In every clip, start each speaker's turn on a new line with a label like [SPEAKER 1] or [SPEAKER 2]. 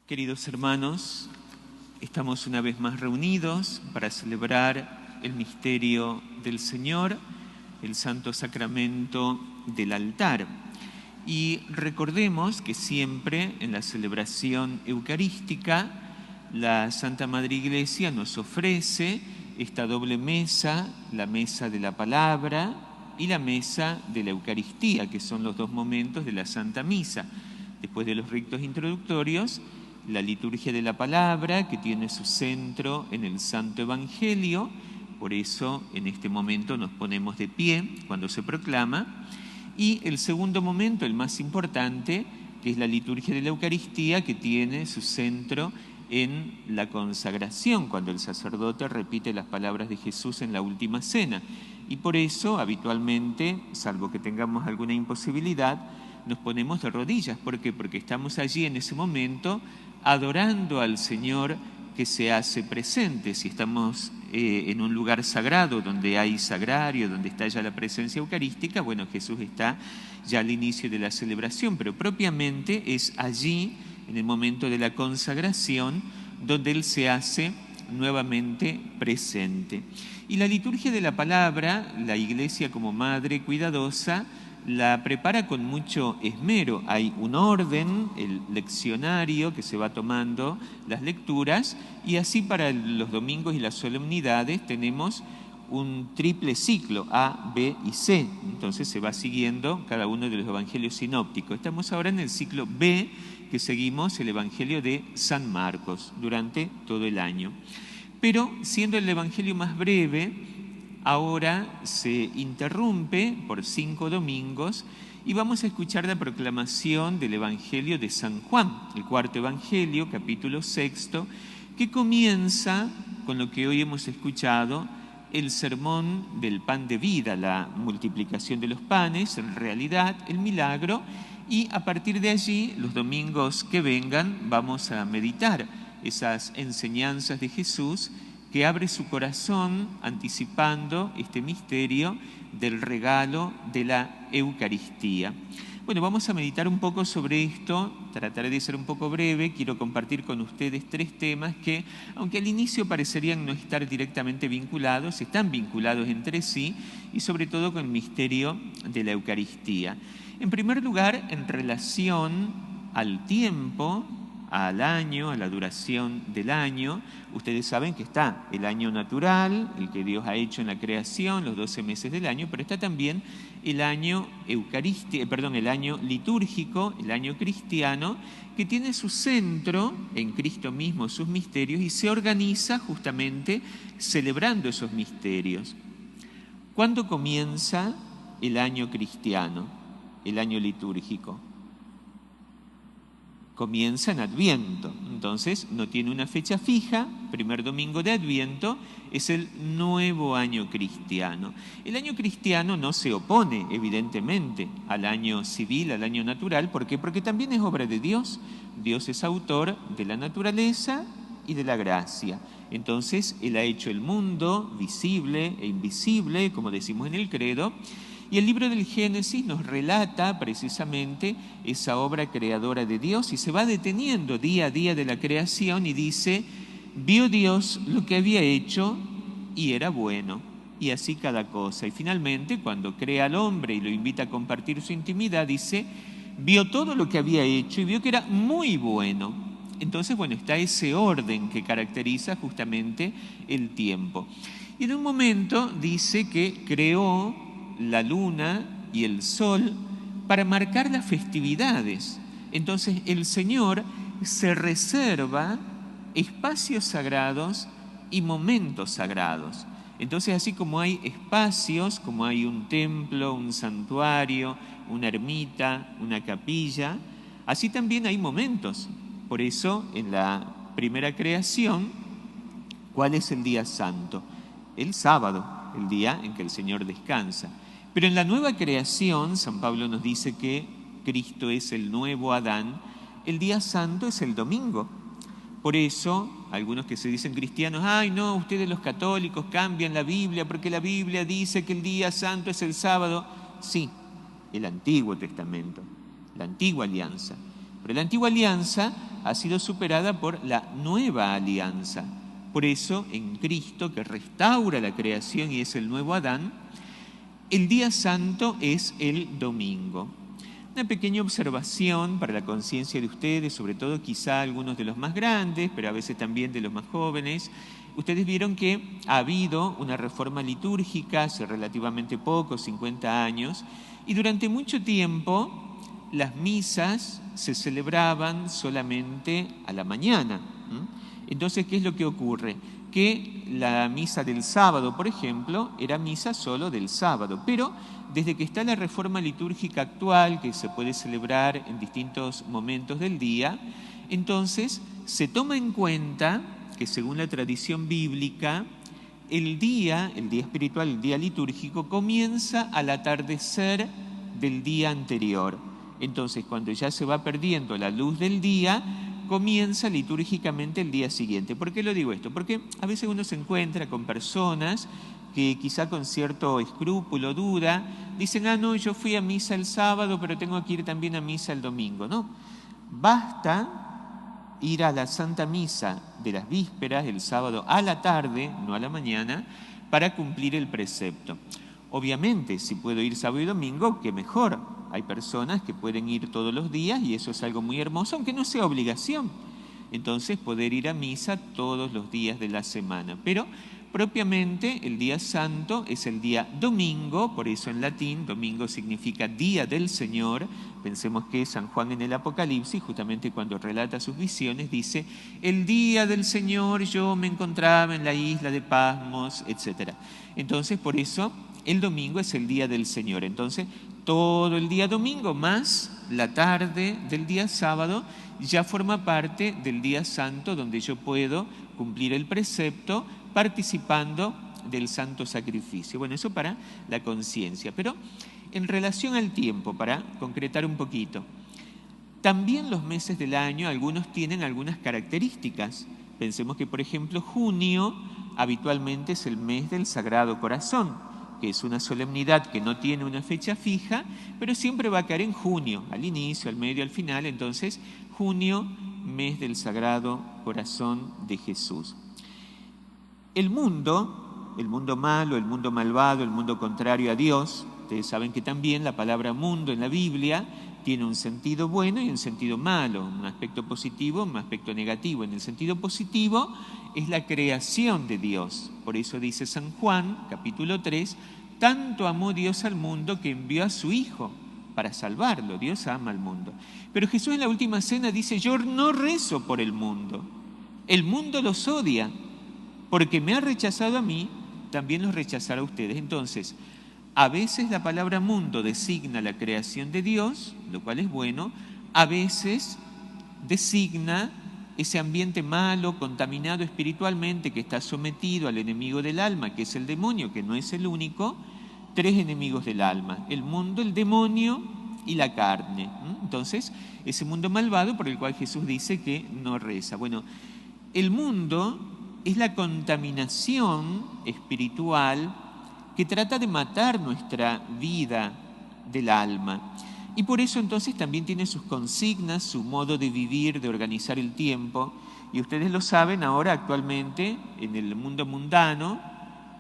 [SPEAKER 1] Queridos hermanos, estamos una vez más reunidos para celebrar el misterio del Señor, el Santo Sacramento del altar. Y recordemos que siempre en la celebración eucarística, la Santa Madre Iglesia nos ofrece esta doble mesa, la mesa de la palabra y la mesa de la Eucaristía, que son los dos momentos de la Santa Misa. Después de los ritos introductorios, la liturgia de la palabra, que tiene su centro en el Santo Evangelio. Por eso en este momento nos ponemos de pie cuando se proclama. Y el segundo momento, el más importante, que es la liturgia de la Eucaristía, que tiene su centro en la consagración, cuando el sacerdote repite las palabras de Jesús en la última cena. Y por eso, habitualmente, salvo que tengamos alguna imposibilidad, nos ponemos de rodillas. ¿Por qué? Porque estamos allí en ese momento adorando al Señor que se hace presente. Si estamos en un lugar sagrado, donde hay sagrario, donde está ya la presencia eucarística, bueno, Jesús está ya al inicio de la celebración, pero propiamente es allí, en el momento de la consagración, donde Él se hace nuevamente presente. Y la liturgia de la palabra, la Iglesia como madre cuidadosa, la prepara con mucho esmero. Hay un orden, el leccionario que se va tomando las lecturas, y así para los domingos y las solemnidades tenemos un triple ciclo, A, B y C. Entonces se va siguiendo cada uno de los evangelios sinópticos. Estamos ahora en el ciclo B, que seguimos el evangelio de San Marcos durante todo el año. Pero siendo el evangelio más breve, ahora se interrumpe por 5 domingos y vamos a escuchar la proclamación del Evangelio de San Juan, el cuarto Evangelio, capítulo 6, que comienza con lo que hoy hemos escuchado, el sermón del pan de vida, la multiplicación de los panes, en realidad el milagro, y a partir de allí, los domingos que vengan, vamos a meditar esas enseñanzas de Jesús, que abre su corazón anticipando este misterio del regalo de la Eucaristía. Bueno, vamos a meditar un poco sobre esto, trataré de ser un poco breve. Quiero compartir con ustedes 3 temas que, aunque al inicio parecerían no estar directamente vinculados, están vinculados entre sí y sobre todo con el misterio de la Eucaristía. En primer lugar, en relación al tiempo, al año, a la duración del año. Ustedes saben que está el año natural, el que Dios ha hecho en la creación, los 12 meses del año, pero está también el año el año litúrgico, el año cristiano, que tiene su centro en Cristo mismo, sus misterios, y se organiza justamente celebrando esos misterios. ¿Cuándo comienza el año cristiano, el año litúrgico? Comienza en Adviento, entonces no tiene una fecha fija. Primer domingo de Adviento es el nuevo año cristiano. El año cristiano no se opone, evidentemente, al año civil, al año natural. ¿Por qué? Porque también es obra de Dios. Dios es autor de la naturaleza y de la gracia. Entonces, Él ha hecho el mundo visible e invisible, como decimos en el credo. Y el libro del Génesis nos relata precisamente esa obra creadora de Dios y se va deteniendo día a día de la creación y dice: vio Dios lo que había hecho y era bueno, y así cada cosa. Y finalmente, cuando crea al hombre y lo invita a compartir su intimidad, dice: vio todo lo que había hecho y vio que era muy bueno. Entonces, bueno, está ese orden que caracteriza justamente el tiempo. Y en un momento dice que creó la luna y el sol para marcar las festividades. Entonces el Señor se reserva espacios sagrados y momentos sagrados. Entonces, así como hay espacios, como hay un templo, un santuario, una ermita, una capilla, así también hay momentos. Por eso, en la primera creación, ¿cuál es el día santo? El sábado, el día en que el Señor descansa. Pero en la nueva creación, San Pablo nos dice que Cristo es el nuevo Adán, el día santo es el domingo. Por eso, algunos que se dicen cristianos: ay no, ustedes los católicos cambian la Biblia porque la Biblia dice que el día santo es el sábado. Sí, el Antiguo Testamento, la antigua alianza. Pero la antigua alianza ha sido superada por la nueva alianza. Por eso, en Cristo, que restaura la creación y es el nuevo Adán, el día santo es el domingo. Una pequeña observación para la conciencia de ustedes, sobre todo quizá algunos de los más grandes, pero a veces también de los más jóvenes. Ustedes vieron que ha habido una reforma litúrgica hace relativamente poco, 50 años, y durante mucho tiempo las misas se celebraban solamente a la mañana. Entonces, ¿qué es lo que ocurre? Que la misa del sábado, por ejemplo, era misa solo del sábado, pero desde que está la reforma litúrgica actual, que se puede celebrar en distintos momentos del día, entonces se toma en cuenta que según la tradición bíblica, el día espiritual, el día litúrgico, comienza al atardecer del día anterior. Entonces, cuando ya se va perdiendo la luz del día, comienza litúrgicamente el día siguiente. ¿Por qué lo digo esto? Porque a veces uno se encuentra con personas que quizá con cierto escrúpulo, duda, dicen, no, yo fui a misa el sábado, pero tengo que ir también a misa el domingo. No, basta ir a la Santa Misa de las vísperas, el sábado a la tarde, no a la mañana, para cumplir el precepto. Obviamente, si puedo ir sábado y domingo, qué mejor. Hay personas que pueden ir todos los días y eso es algo muy hermoso, aunque no sea obligación. Entonces, poder ir a misa todos los días de la semana. Pero propiamente el día santo es el día domingo, por eso en latín domingo significa día del Señor. Pensemos que San Juan en el Apocalipsis, justamente cuando relata sus visiones, dice, el día del Señor yo me encontraba en la isla de Pasmos, etc. Entonces, por eso el domingo es el día del Señor. Entonces, todo el día domingo más la tarde del día sábado ya forma parte del día santo donde yo puedo cumplir el precepto participando del santo sacrificio. Bueno, eso para la conciencia. Pero en relación al tiempo, para concretar un poquito, también los meses del año, algunos tienen algunas características. Pensemos que, por ejemplo, junio habitualmente es el mes del Sagrado Corazón, que es una solemnidad que no tiene una fecha fija, pero siempre va a caer en junio, al inicio, al medio, al final. Entonces, junio, mes del Sagrado Corazón de Jesús. El mundo malo, el mundo malvado, el mundo contrario a Dios, ustedes saben que también la palabra mundo en la Biblia tiene un sentido bueno y un sentido malo, un aspecto positivo, un aspecto negativo. En el sentido positivo es la creación de Dios. Por eso dice San Juan, capítulo 3, tanto amó Dios al mundo que envió a su Hijo para salvarlo. Dios ama al mundo. Pero Jesús en la última cena dice, yo no rezo por el mundo los odia, porque me ha rechazado a mí, también los rechazará a ustedes. Entonces, a veces la palabra mundo designa la creación de Dios, lo cual es bueno, a veces designa ese ambiente malo, contaminado espiritualmente, que está sometido al enemigo del alma, que es el demonio, que no es el único, tres enemigos del alma, el mundo, el demonio y la carne. Entonces, ese mundo malvado por el cual Jesús dice que no reza. Bueno, el mundo es la contaminación espiritual que trata de matar nuestra vida del alma. Y por eso entonces también tiene sus consignas, su modo de vivir, de organizar el tiempo. Y ustedes lo saben ahora actualmente en el mundo mundano,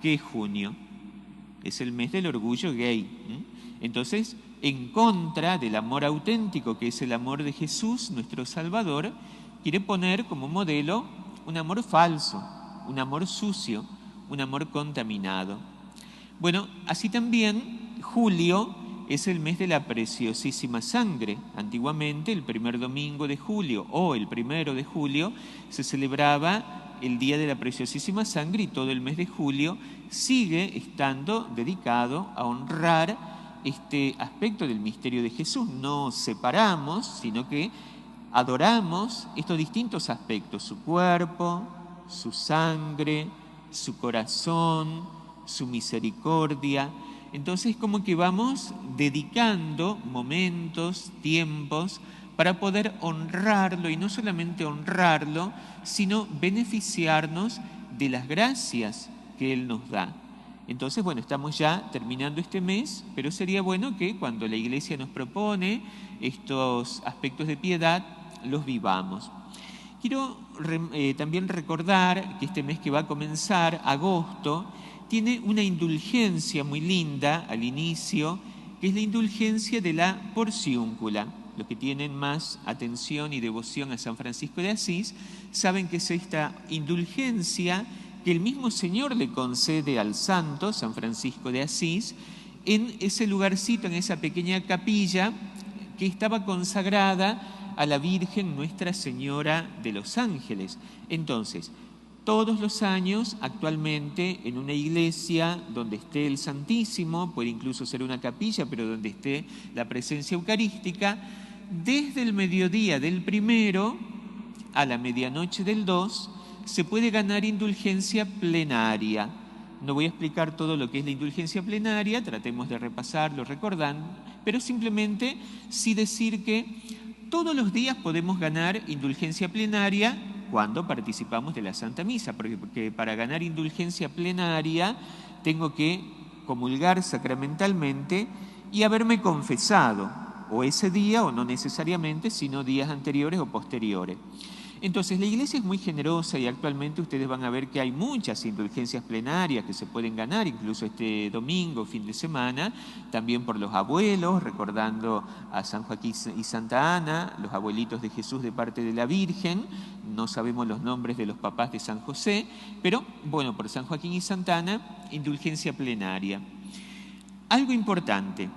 [SPEAKER 1] que es junio. Es el mes del orgullo gay. Entonces, en contra del amor auténtico, que es el amor de Jesús, nuestro Salvador, quiere poner como modelo un amor falso, un amor sucio, un amor contaminado. Bueno, así también julio es el mes de la preciosísima sangre. Antiguamente, el primer domingo de julio o el 1 de julio se celebraba el Día de la Preciosísima Sangre y todo el mes de julio sigue estando dedicado a honrar este aspecto del misterio de Jesús. No separamos, sino que adoramos estos distintos aspectos, su cuerpo, su sangre, su corazón, su misericordia. Entonces, como que vamos dedicando momentos, tiempos, para poder honrarlo, y no solamente honrarlo, sino beneficiarnos de las gracias que Él nos da. Entonces, bueno, estamos ya terminando este mes, pero sería bueno que cuando la Iglesia nos propone estos aspectos de piedad, los vivamos. Quiero también recordar que este mes que va a comenzar, agosto, tiene una indulgencia muy linda al inicio, que es la indulgencia de la porciúncula. Los que tienen más atención y devoción a San Francisco de Asís saben que es esta indulgencia que el mismo Señor le concede al santo, San Francisco de Asís, en ese lugarcito, en esa pequeña capilla que estaba consagrada a la Virgen Nuestra Señora de los Ángeles. Entonces, todos los años, actualmente, en una iglesia donde esté el Santísimo, puede incluso ser una capilla, pero donde esté la presencia eucarística, desde el mediodía del 1 a la medianoche del 2, se puede ganar indulgencia plenaria. No voy a explicar todo lo que es la indulgencia plenaria, tratemos de repasarlo, recordando, pero simplemente sí decir que todos los días podemos ganar indulgencia plenaria cuando participamos de la Santa Misa, porque para ganar indulgencia plenaria tengo que comulgar sacramentalmente y haberme confesado, o ese día, o no necesariamente, sino días anteriores o posteriores. Entonces, la Iglesia es muy generosa y actualmente ustedes van a ver que hay muchas indulgencias plenarias que se pueden ganar, incluso este domingo, fin de semana, también por los abuelos, recordando a San Joaquín y Santa Ana, los abuelitos de Jesús de parte de la Virgen. No sabemos los nombres de los papás de San José, pero bueno, por San Joaquín y Santa Ana, indulgencia plenaria. Algo importante.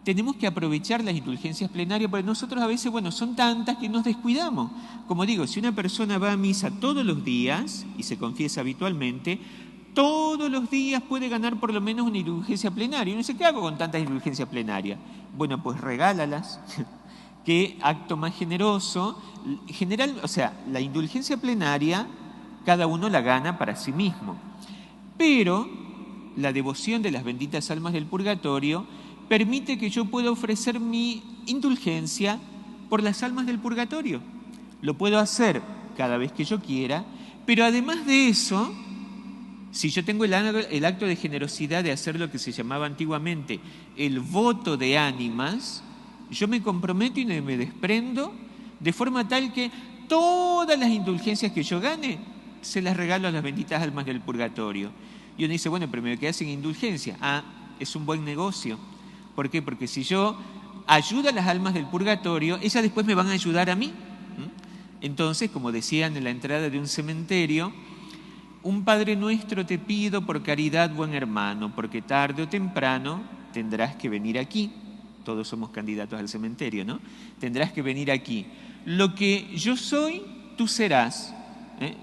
[SPEAKER 1] Tenemos que aprovechar las indulgencias plenarias, porque nosotros a veces, bueno, son tantas que nos descuidamos. Como digo, si una persona va a misa todos los días y se confiesa habitualmente, todos los días puede ganar por lo menos una indulgencia plenaria. Y uno dice, ¿qué hago con tantas indulgencias plenarias? Bueno, pues regálalas. Qué acto más generoso. O sea, la indulgencia plenaria cada uno la gana para sí mismo. Pero la devoción de las benditas almas del purgatorio permite que yo pueda ofrecer mi indulgencia por las almas del purgatorio. Lo puedo hacer cada vez que yo quiera, pero además de eso, si yo tengo el acto de generosidad de hacer lo que se llamaba antiguamente el voto de ánimas, yo me comprometo y me desprendo de forma tal que todas las indulgencias que yo gane se las regalo a las benditas almas del purgatorio. Y uno dice, bueno, pero me quedé sin indulgencia. Ah, es un buen negocio. ¿Por qué? Porque si yo ayudo a las almas del purgatorio, ellas después me van a ayudar a mí. Entonces, como decían en la entrada de un cementerio, un Padre Nuestro te pido por caridad, buen hermano, porque tarde o temprano tendrás que venir aquí. Todos somos candidatos al cementerio, ¿no? Tendrás que venir aquí. Lo que yo soy, tú serás.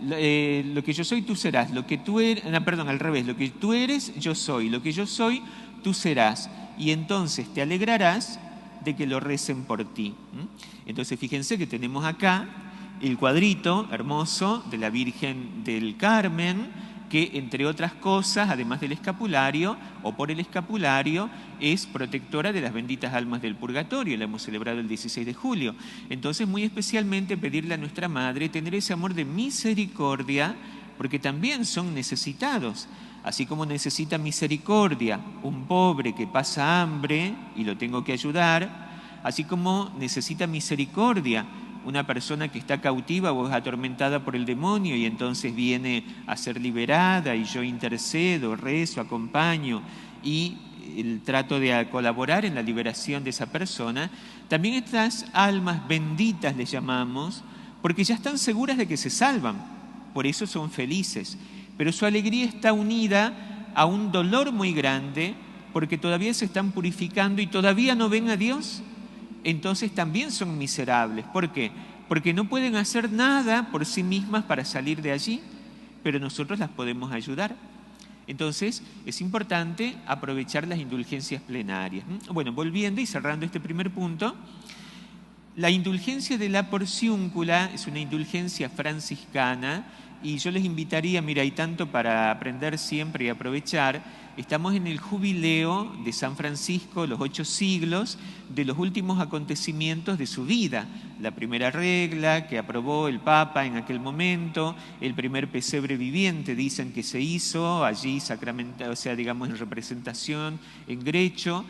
[SPEAKER 1] Lo que yo soy, tú serás. Lo que tú eres, perdón, al revés. Lo que tú eres, yo soy. Lo que yo soy, tú serás. Y entonces te alegrarás de que lo recen por ti. Entonces fíjense que tenemos acá el cuadrito hermoso de la Virgen del Carmen, que entre otras cosas, además del escapulario o por el escapulario, es protectora de las benditas almas del purgatorio. La hemos celebrado el 16 de julio. Entonces, muy especialmente pedirle a nuestra Madre tener ese amor de misericordia, porque también son necesitados. Así como necesita misericordia un pobre que pasa hambre y lo tengo que ayudar, así como necesita misericordia una persona que está cautiva o es atormentada por el demonio y entonces viene a ser liberada y yo intercedo, rezo, acompaño y trato de colaborar en la liberación de esa persona, también estas almas benditas les llamamos porque ya están seguras de que se salvan, por eso son felices. Pero su alegría está unida a un dolor muy grande porque todavía se están purificando y todavía no ven a Dios. Entonces también son miserables. ¿Por qué? Porque no pueden hacer nada por sí mismas para salir de allí, pero nosotros las podemos ayudar. Entonces es importante aprovechar las indulgencias plenarias. Bueno, volviendo y cerrando este primer punto, la indulgencia de la porciúncula es una indulgencia franciscana y yo les invitaría, mira, hay tanto para aprender siempre y aprovechar. Estamos en el jubileo de San Francisco, los 8 siglos, de los últimos acontecimientos de su vida. La primera regla que aprobó el Papa en aquel momento, el primer pesebre viviente, dicen que se hizo allí sacramentado, o sea, digamos en representación en Grecho.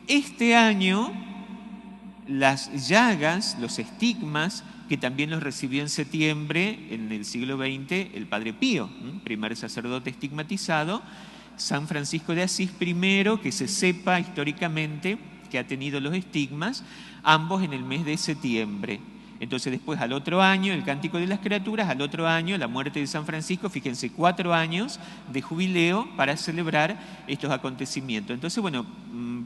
[SPEAKER 1] Este año, las llagas, los estigmas, que también los recibió en septiembre, en el siglo XX, el Padre Pío, primer sacerdote estigmatizado, San Francisco de Asís primero, que se sepa históricamente que ha tenido los estigmas, ambos en el mes de septiembre. Entonces después al otro año, el Cántico de las Criaturas, al otro año, la muerte de San Francisco, fíjense, 4 años de jubileo para celebrar estos acontecimientos. Entonces, bueno,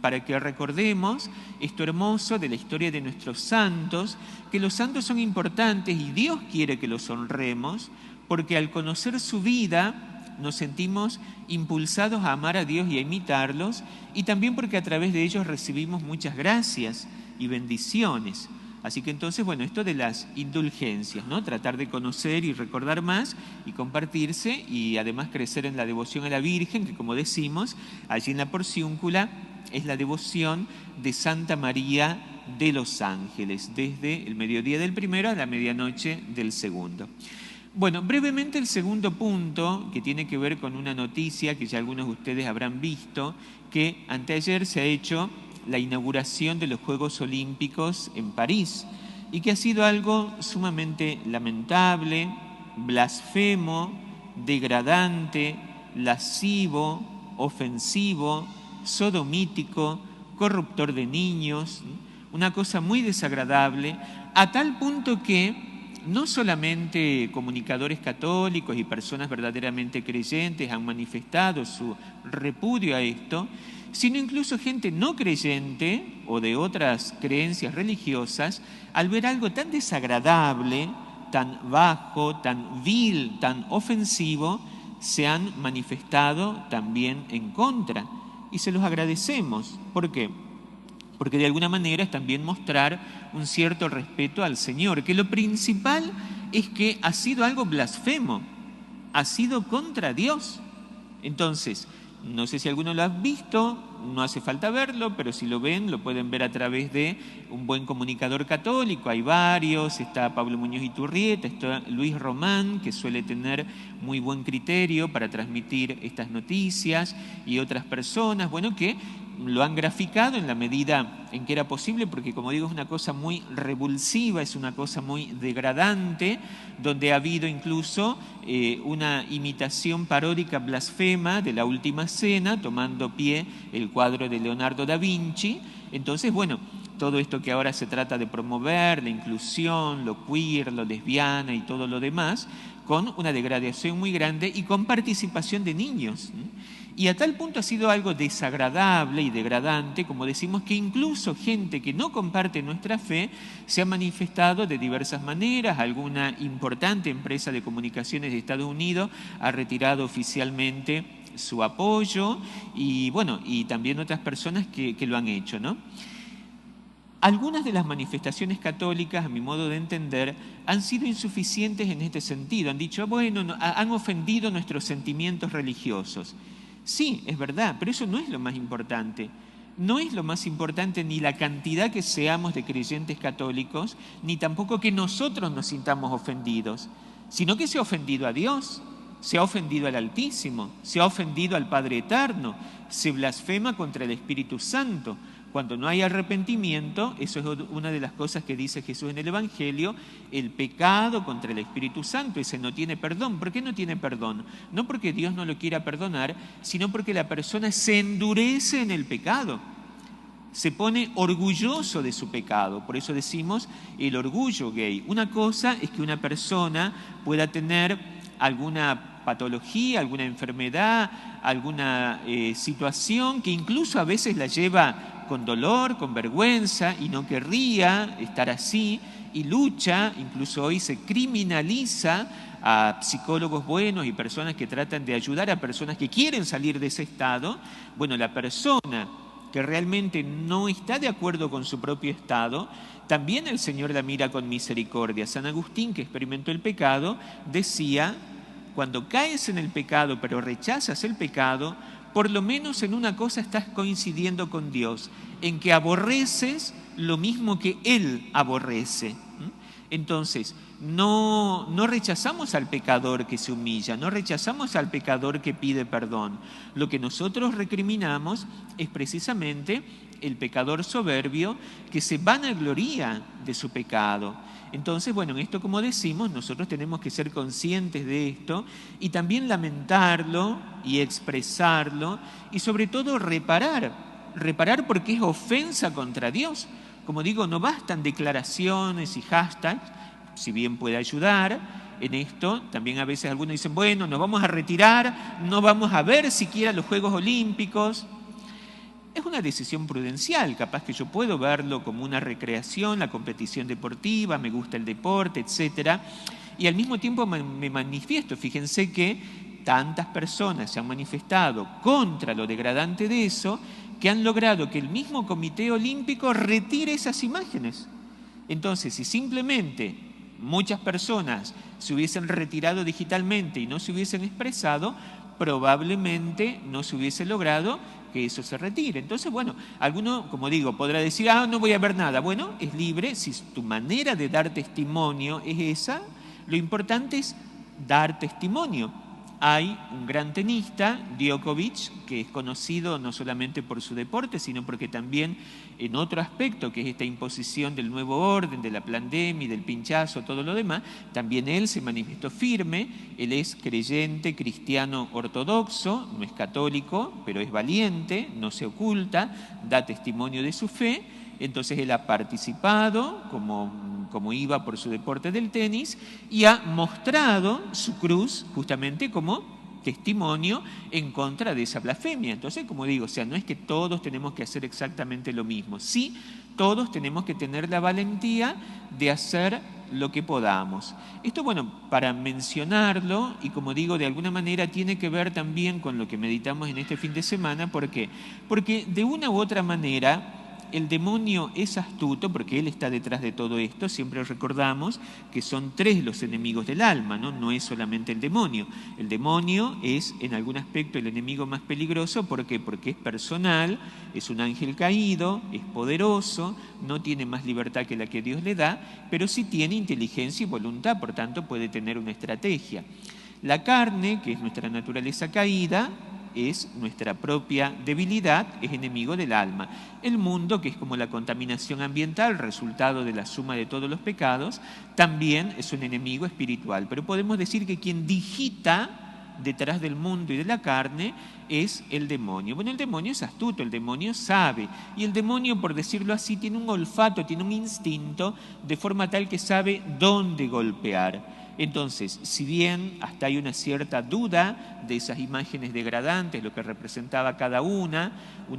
[SPEAKER 1] para que recordemos esto hermoso de la historia de nuestros santos, que los santos son importantes y Dios quiere que los honremos, porque al conocer su vida nos sentimos impulsados a amar a Dios y a imitarlos, y también porque a través de ellos recibimos muchas gracias y bendiciones. Así que entonces, bueno, esto de las indulgencias, ¿no? Tratar de conocer y recordar más y compartirse y además crecer en la devoción a la Virgen, que como decimos, allí en la Porciúncula es la devoción de Santa María de los Ángeles, desde el mediodía del primero a la medianoche del segundo. Bueno, brevemente el segundo punto, que tiene que ver con una noticia que ya algunos de ustedes habrán visto, que anteayer se ha hecho la inauguración de los Juegos Olímpicos en París y que ha sido algo sumamente lamentable, blasfemo, degradante, lascivo, ofensivo, sodomítico, corruptor de niños, una cosa muy desagradable, a tal punto que no solamente comunicadores católicos y personas verdaderamente creyentes han manifestado su repudio a esto, sino incluso gente no creyente o de otras creencias religiosas, al ver algo tan desagradable, tan bajo, tan vil, tan ofensivo, se han manifestado también en contra. Y se los agradecemos. ¿Por qué? Porque de alguna manera es también mostrar un cierto respeto al Señor, que lo principal es que ha sido algo blasfemo, ha sido contra Dios. Entonces, no sé si alguno lo ha visto, no hace falta verlo, pero si lo ven, lo pueden ver a través de un buen comunicador católico. Hay varios, está Pablo Muñoz Iturrieta, está Luis Román, que suele tener muy buen criterio para transmitir estas noticias, y otras personas, bueno, que lo han graficado en la medida en que era posible, porque como digo, es una cosa muy revulsiva, es una cosa muy degradante, donde ha habido incluso una imitación paródica blasfema de la Última Cena, tomando pie el cuadro de Leonardo da Vinci. Entonces, bueno, todo esto que ahora se trata de promover, la inclusión, lo queer, lo lesbiana y todo lo demás, con una degradación muy grande y con participación de niños. Y a tal punto ha sido algo desagradable y degradante, como decimos, que incluso gente que no comparte nuestra fe se ha manifestado de diversas maneras. Alguna importante empresa de comunicaciones de Estados Unidos ha retirado oficialmente su apoyo y, bueno, y también otras personas que lo han hecho, ¿no? Algunas de las manifestaciones católicas, a mi modo de entender, han sido insuficientes en este sentido. Han dicho, bueno, han ofendido nuestros sentimientos religiosos. Sí, es verdad, pero eso no es lo más importante. No es lo más importante ni la cantidad que seamos de creyentes católicos, ni tampoco que nosotros nos sintamos ofendidos, sino que se ha ofendido a Dios, se ha ofendido al Altísimo, se ha ofendido al Padre Eterno, se blasfema contra el Espíritu Santo. Cuando no hay arrepentimiento, eso es una de las cosas que dice Jesús en el Evangelio, el pecado contra el Espíritu Santo, ese no tiene perdón. ¿Por qué no tiene perdón? No porque Dios no lo quiera perdonar, sino porque la persona se endurece en el pecado, se pone orgulloso de su pecado. Por eso decimos el orgullo gay. Una cosa es que una persona pueda tener alguna patología, alguna enfermedad, alguna situación que incluso a veces la lleva con dolor, con vergüenza, y no querría estar así, y lucha, incluso hoy se criminaliza a psicólogos buenos y personas que tratan de ayudar a personas que quieren salir de ese estado. Bueno, la persona que realmente no está de acuerdo con su propio estado, también el Señor la mira con misericordia. San Agustín, que experimentó el pecado, decía cuando caes en el pecado pero rechazas el pecado, por lo menos en una cosa estás coincidiendo con Dios, en que aborreces lo mismo que Él aborrece. Entonces, no rechazamos al pecador que se humilla, no rechazamos al pecador que pide perdón. Lo que nosotros recriminamos es precisamente el pecador soberbio que se vanagloria de su pecado. Entonces, bueno, en esto, como decimos, nosotros tenemos que ser conscientes de esto y también lamentarlo y expresarlo y sobre todo reparar porque es ofensa contra Dios. Como digo, no bastan declaraciones y hashtags, si bien puede ayudar en esto. También a veces algunos dicen, bueno, nos vamos a retirar, no vamos a ver siquiera los Juegos Olímpicos. Es una decisión prudencial, capaz que yo puedo verlo como una recreación, la competición deportiva, me gusta el deporte, etcétera, y al mismo tiempo me manifiesto. Fíjense que tantas personas se han manifestado contra lo degradante de eso, que han logrado que el mismo Comité Olímpico retire esas imágenes. Entonces, si simplemente muchas personas se hubiesen retirado digitalmente y no se hubiesen expresado, probablemente no se hubiese logrado que eso se retire. Entonces, bueno, alguno, como digo, podrá decir, no voy a ver nada. Bueno, es libre, si tu manera de dar testimonio es esa, lo importante es dar testimonio. Hay un gran tenista, Djokovic, que es conocido no solamente por su deporte, sino porque también en otro aspecto, que es esta imposición del nuevo orden, de la pandemia, del pinchazo, todo lo demás, también él se manifestó firme. Él es creyente, cristiano ortodoxo, no es católico, pero es valiente, no se oculta, da testimonio de su fe. Entonces él ha participado como iba por su deporte del tenis y ha mostrado su cruz justamente como testimonio en contra de esa blasfemia. Entonces, como digo, no es que todos tenemos que hacer exactamente lo mismo. Sí, todos tenemos que tener la valentía de hacer lo que podamos. Esto, bueno, para mencionarlo, y como digo, de alguna manera tiene que ver también con lo que meditamos en este fin de semana. ¿Por qué? Porque de una u otra manera el demonio es astuto, porque él está detrás de todo esto. Siempre recordamos que son 3 los enemigos del alma, ¿no? No es solamente el demonio. El demonio es en algún aspecto el enemigo más peligroso. ¿Por qué? Porque es personal, es un ángel caído, es poderoso, no tiene más libertad que la que Dios le da, pero sí tiene inteligencia y voluntad, por tanto puede tener una estrategia. La carne, que es nuestra naturaleza caída, es nuestra propia debilidad, es enemigo del alma. El mundo, que es como la contaminación ambiental, resultado de la suma de todos los pecados, también es un enemigo espiritual. Pero podemos decir que quien digita detrás del mundo y de la carne es el demonio. Bueno, el demonio es astuto, el demonio sabe. Y el demonio, por decirlo así, tiene un olfato, tiene un instinto, de forma tal que sabe dónde golpear. Entonces, si bien hasta hay una cierta duda de esas imágenes degradantes, lo que representaba cada una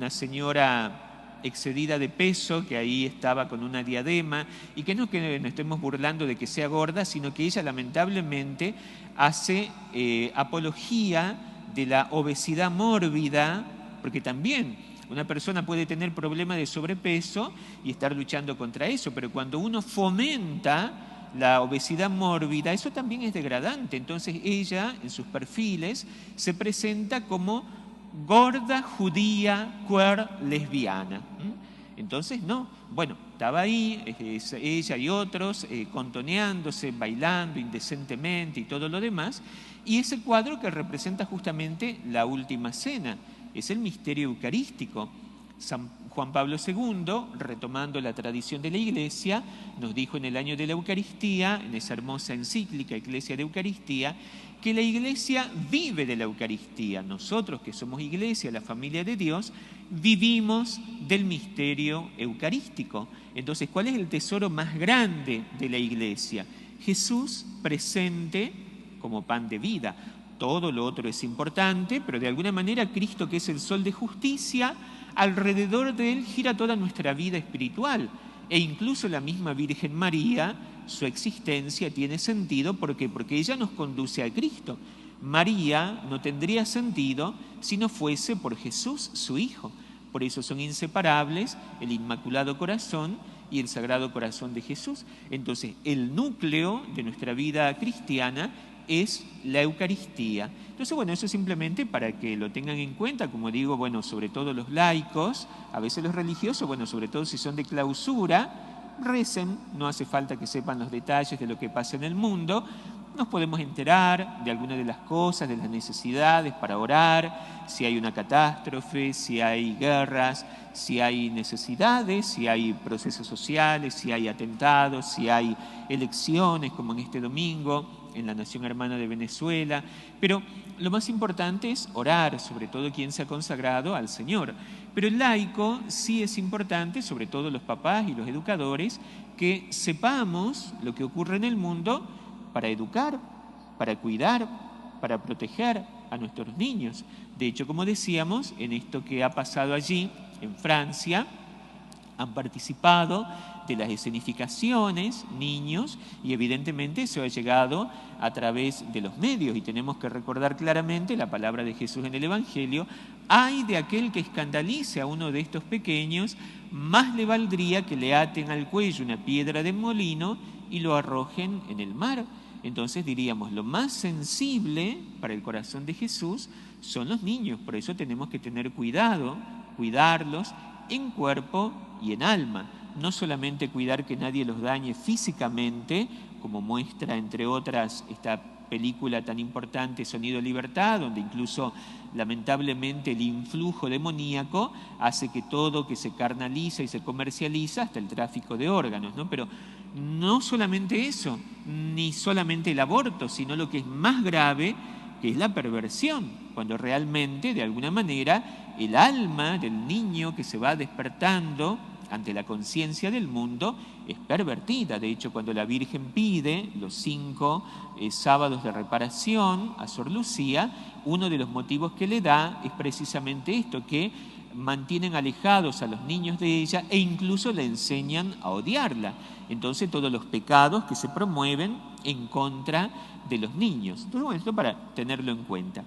[SPEAKER 1] señora excedida de peso que ahí estaba con una diadema, y que no nos estemos burlando de que sea gorda, sino que ella lamentablemente hace apología de la obesidad mórbida, porque también una persona puede tener problemas de sobrepeso y estar luchando contra eso, pero cuando uno fomenta la obesidad mórbida, eso también es degradante. Entonces ella, en sus perfiles, se presenta como gorda, judía, queer, lesbiana. Entonces, no. Bueno, estaba ahí ella y otros contoneándose, bailando indecentemente y todo lo demás. Y ese cuadro que representa justamente la última cena, es el misterio eucarístico. San Juan Pablo II, retomando la tradición de la Iglesia, nos dijo en el año de la Eucaristía, en esa hermosa encíclica Iglesia de Eucaristía, que la Iglesia vive de la Eucaristía. Nosotros, que somos Iglesia, la familia de Dios, vivimos del misterio eucarístico. Entonces, ¿cuál es el tesoro más grande de la Iglesia? Jesús presente como pan de vida. Todo lo otro es importante, pero de alguna manera Cristo, que es el sol de justicia, alrededor de él gira toda nuestra vida espiritual, e incluso la misma Virgen María, su existencia tiene sentido. ¿Por qué? Porque ella nos conduce a Cristo. María no tendría sentido si no fuese por Jesús, su Hijo. Por eso son inseparables el Inmaculado Corazón y el Sagrado Corazón de Jesús. Entonces, el núcleo de nuestra vida cristiana es la Eucaristía. Entonces, bueno, eso simplemente para que lo tengan en cuenta, como digo, bueno, sobre todo los laicos, a veces los religiosos, bueno, sobre todo si son de clausura, recen, no hace falta que sepan los detalles de lo que pasa en el mundo, nos podemos enterar de algunas de las cosas, de las necesidades para orar, si hay una catástrofe, si hay guerras, si hay necesidades, si hay procesos sociales, si hay atentados, si hay elecciones, como en este domingo, en la nación hermana de Venezuela. Pero lo más importante es orar, sobre todo quien se ha consagrado al Señor. Pero el laico sí es importante, sobre todo los papás y los educadores, que sepamos lo que ocurre en el mundo para educar, para cuidar, para proteger a nuestros niños. De hecho, como decíamos, en esto que ha pasado allí, en Francia, han participado de las escenificaciones niños y evidentemente eso ha llegado a través de los medios y tenemos que recordar claramente la palabra de Jesús en el Evangelio: ay de aquel que escandalice a uno de estos pequeños, más le valdría que le aten al cuello una piedra de molino y lo arrojen en el mar. Entonces diríamos, lo más sensible para el corazón de Jesús son los niños, por eso tenemos que tener cuidado, cuidarlos en cuerpo y en alma. No solamente cuidar que nadie los dañe físicamente, como muestra entre otras esta película tan importante Sonido Libertad, donde incluso lamentablemente el influjo demoníaco hace que todo que se carnaliza y se comercializa, hasta el tráfico de órganos, ¿no? Pero no solamente eso, ni solamente el aborto, sino lo que es más grave, que es la perversión, cuando realmente, de alguna manera, el alma del niño que se va despertando ante la conciencia del mundo es pervertida. De hecho, cuando la Virgen pide los 5 sábados de reparación a Sor Lucía, uno de los motivos que le da es precisamente esto, que mantienen alejados a los niños de ella e incluso le enseñan a odiarla. Entonces, todos los pecados que se promueven en contra de los niños. Entonces, bueno, esto para tenerlo en cuenta.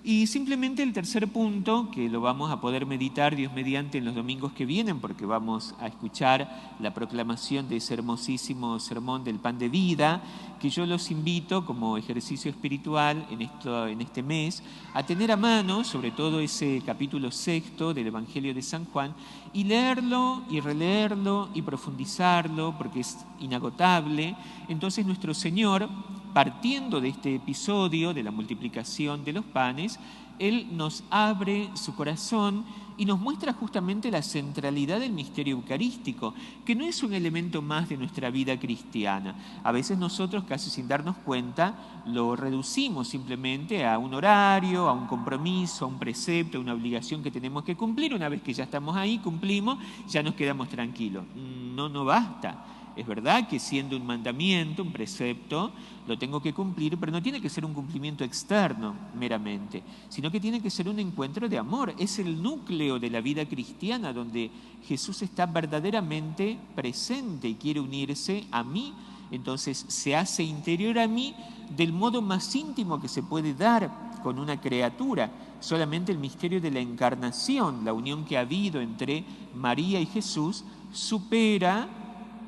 [SPEAKER 1] Y simplemente el tercer punto, que lo vamos a poder meditar Dios mediante en los domingos que vienen, porque vamos a escuchar la proclamación de ese hermosísimo sermón del pan de vida, que yo los invito como ejercicio espiritual en este mes a tener a mano, sobre todo ese capítulo 6 del Evangelio de San Juan, y leerlo y releerlo y profundizarlo, porque es inagotable. Entonces nuestro Señor, partiendo de este episodio de la multiplicación de los panes, Él nos abre su corazón y nos muestra justamente la centralidad del misterio eucarístico, que no es un elemento más de nuestra vida cristiana. A veces nosotros, casi sin darnos cuenta, lo reducimos simplemente a un horario, a un compromiso, a un precepto, a una obligación que tenemos que cumplir. Una vez que ya estamos ahí, cumplimos, ya nos quedamos tranquilos. No basta. Es verdad que siendo un mandamiento, un precepto, lo tengo que cumplir, pero no tiene que ser un cumplimiento externo meramente, sino que tiene que ser un encuentro de amor. Es el núcleo de la vida cristiana donde Jesús está verdaderamente presente y quiere unirse a mí. Entonces se hace interior a mí del modo más íntimo que se puede dar con una criatura. Solamente el misterio de la encarnación, la unión que ha habido entre María y Jesús, supera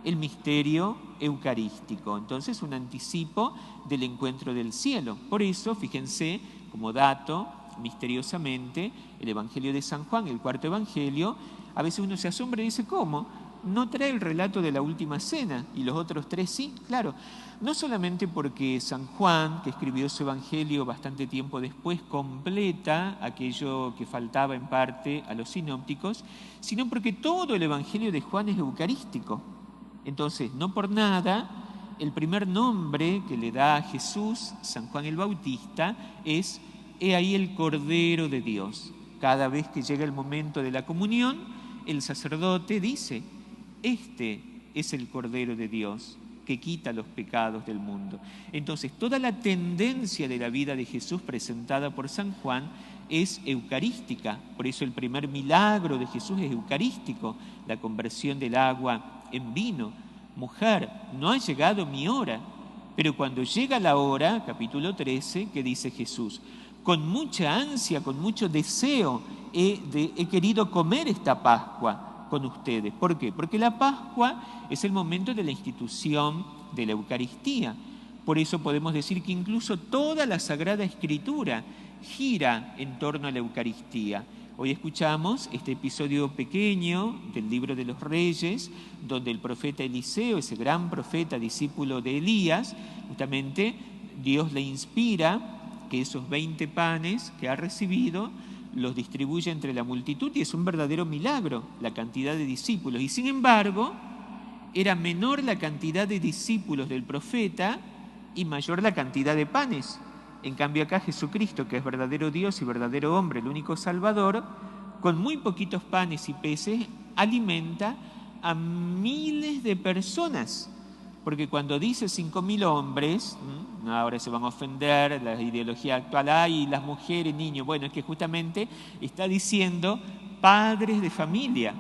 [SPEAKER 1] el misterio eucarístico. Entonces, un anticipo del encuentro del cielo. Por eso, fíjense, como dato, misteriosamente, el Evangelio de San Juan, el cuarto Evangelio, a veces uno se asombra y dice, ¿cómo? No trae el relato de la última cena y los otros 3 sí, claro. No solamente porque San Juan, que escribió su Evangelio bastante tiempo después, completa aquello que faltaba en parte a los sinópticos, sino porque todo el Evangelio de Juan es eucarístico. Entonces, no por nada, el primer nombre que le da a Jesús, San Juan el Bautista, es «He ahí el Cordero de Dios». Cada vez que llega el momento de la comunión, el sacerdote dice, «Este es el Cordero de Dios que quita los pecados del mundo». Entonces, toda la tendencia de la vida de Jesús presentada por San Juan es eucarística. Por eso el primer milagro de Jesús es eucarístico, la conversión del agua en vino. Mujer, no ha llegado mi hora. Pero cuando llega la hora, capítulo 13, ¿qué dice Jesús? Con mucha ansia, con mucho deseo, he querido comer esta Pascua con ustedes. ¿Por qué? Porque la Pascua es el momento de la institución de la Eucaristía. Por eso podemos decir que incluso toda la Sagrada Escritura gira en torno a la Eucaristía. Hoy escuchamos este episodio pequeño del libro de los Reyes, donde el profeta Eliseo, ese gran profeta, discípulo de Elías, justamente Dios le inspira que esos 20 panes que ha recibido los distribuye entre la multitud, y es un verdadero milagro la cantidad de discípulos. Y sin embargo, era menor la cantidad de discípulos del profeta y mayor la cantidad de panes. En cambio acá Jesucristo, que es verdadero Dios y verdadero hombre, el único Salvador, con muy poquitos panes y peces, alimenta a miles de personas. Porque cuando dice 5.000 hombres, ahora se van a ofender, la ideología actual, ay, las mujeres, niños, bueno, es que justamente está diciendo padres de familia.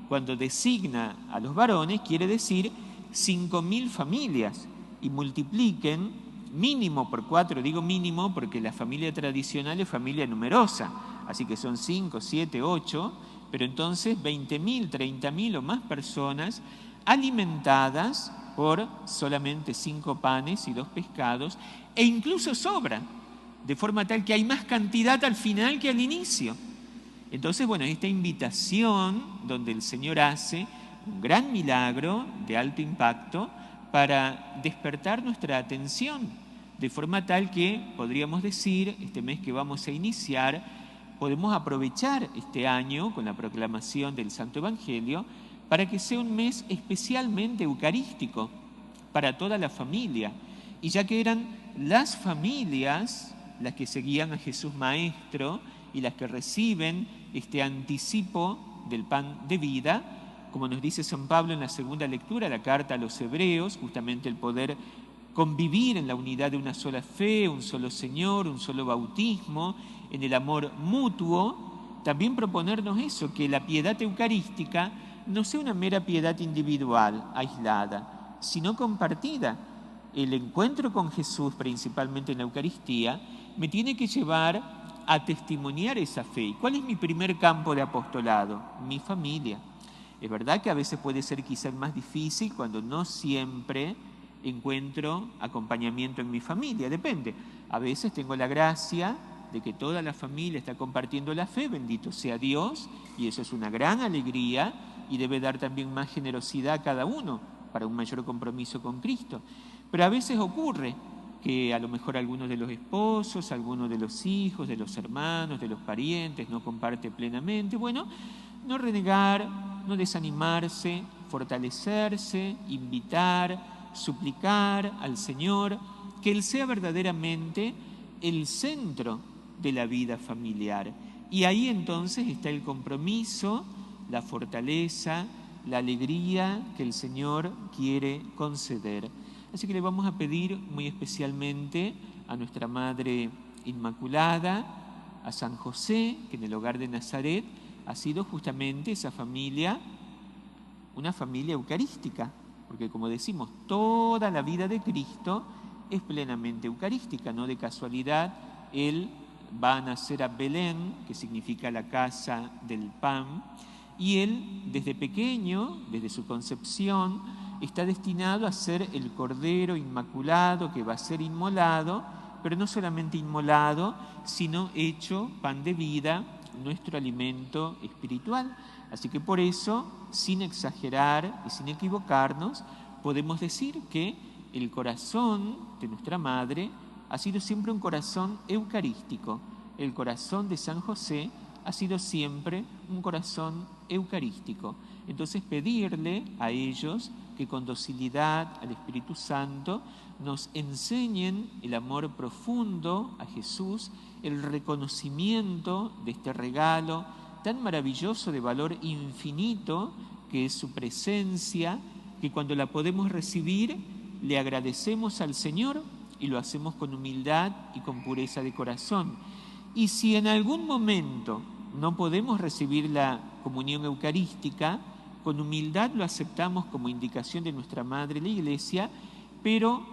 [SPEAKER 1] Cuando designa a los varones, quiere decir 5.000 familias, y multipliquen mínimo por 4, digo mínimo porque la familia tradicional es familia numerosa, así que son 5, 7, 8, pero entonces 20.000, 30.000 o más personas alimentadas por solamente 5 panes y 2 pescados, e incluso sobra, de forma tal que hay más cantidad al final que al inicio. Entonces, bueno, esta invitación donde el Señor hace un gran milagro de alto impacto para despertar nuestra atención, de forma tal que, podríamos decir, este mes que vamos a iniciar, podemos aprovechar este año con la proclamación del Santo Evangelio para que sea un mes especialmente eucarístico para toda la familia. Y ya que eran las familias las que seguían a Jesús Maestro y las que reciben este anticipo del pan de vida, como nos dice San Pablo en la segunda lectura, la carta a los Hebreos, justamente el poder convivir en la unidad de una sola fe, un solo Señor, un solo bautismo, en el amor mutuo, también proponernos eso, que la piedad eucarística no sea una mera piedad individual, aislada, sino compartida. El encuentro con Jesús, principalmente en la Eucaristía, me tiene que llevar a testimoniar esa fe. ¿Y cuál es mi primer campo de apostolado? Mi familia. Es verdad que a veces puede ser quizá más difícil cuando no siempre encuentro acompañamiento en mi familia, depende. A veces tengo la gracia de que toda la familia está compartiendo la fe, bendito sea Dios, y eso es una gran alegría y debe dar también más generosidad a cada uno para un mayor compromiso con Cristo. Pero a veces ocurre que a lo mejor algunos de los esposos, algunos de los hijos, de los hermanos, de los parientes no comparte plenamente. Bueno, no renegar, no desanimarse, fortalecerse, invitar, suplicar al Señor que Él sea verdaderamente el centro de la vida familiar. Y ahí entonces está el compromiso, la fortaleza, la alegría que el Señor quiere conceder. Así que le vamos a pedir muy especialmente a nuestra Madre Inmaculada, a San José, que en el hogar de Nazaret ha sido justamente esa familia, una familia eucarística, porque como decimos, toda la vida de Cristo es plenamente eucarística, no de casualidad. Él va a nacer a Belén, que significa la casa del pan, y él desde pequeño, desde su concepción, está destinado a ser el Cordero Inmaculado que va a ser inmolado, pero no solamente inmolado, sino hecho pan de vida, nuestro alimento espiritual. Así que por eso, sin exagerar y sin equivocarnos, podemos decir que el corazón de nuestra Madre ha sido siempre un corazón eucarístico. El corazón de San José ha sido siempre un corazón eucarístico. Entonces pedirle a ellos que con docilidad al Espíritu Santo nos enseñen el amor profundo a Jesús, el reconocimiento de este regalo tan maravilloso de valor infinito que es su presencia, que cuando la podemos recibir le agradecemos al Señor y lo hacemos con humildad y con pureza de corazón. Y si en algún momento no podemos recibir la comunión eucarística, con humildad lo aceptamos como indicación de nuestra Madre la Iglesia, pero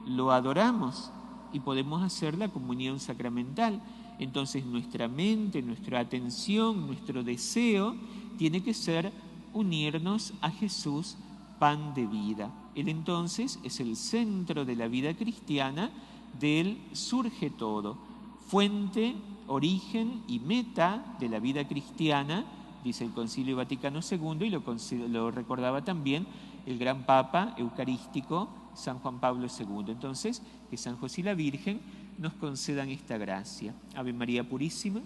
[SPEAKER 1] lo adoramos y podemos hacer la comunión sacramental. Entonces nuestra mente, nuestra atención, nuestro deseo tiene que ser unirnos a Jesús pan de vida. Él entonces es el centro de la vida cristiana, de él surge todo, fuente, origen y meta de la vida cristiana, dice el Concilio Vaticano II, y lo recordaba también el gran Papa eucarístico San Juan Pablo II. Entonces, que San José y la Virgen nos concedan esta gracia. Ave María Purísima,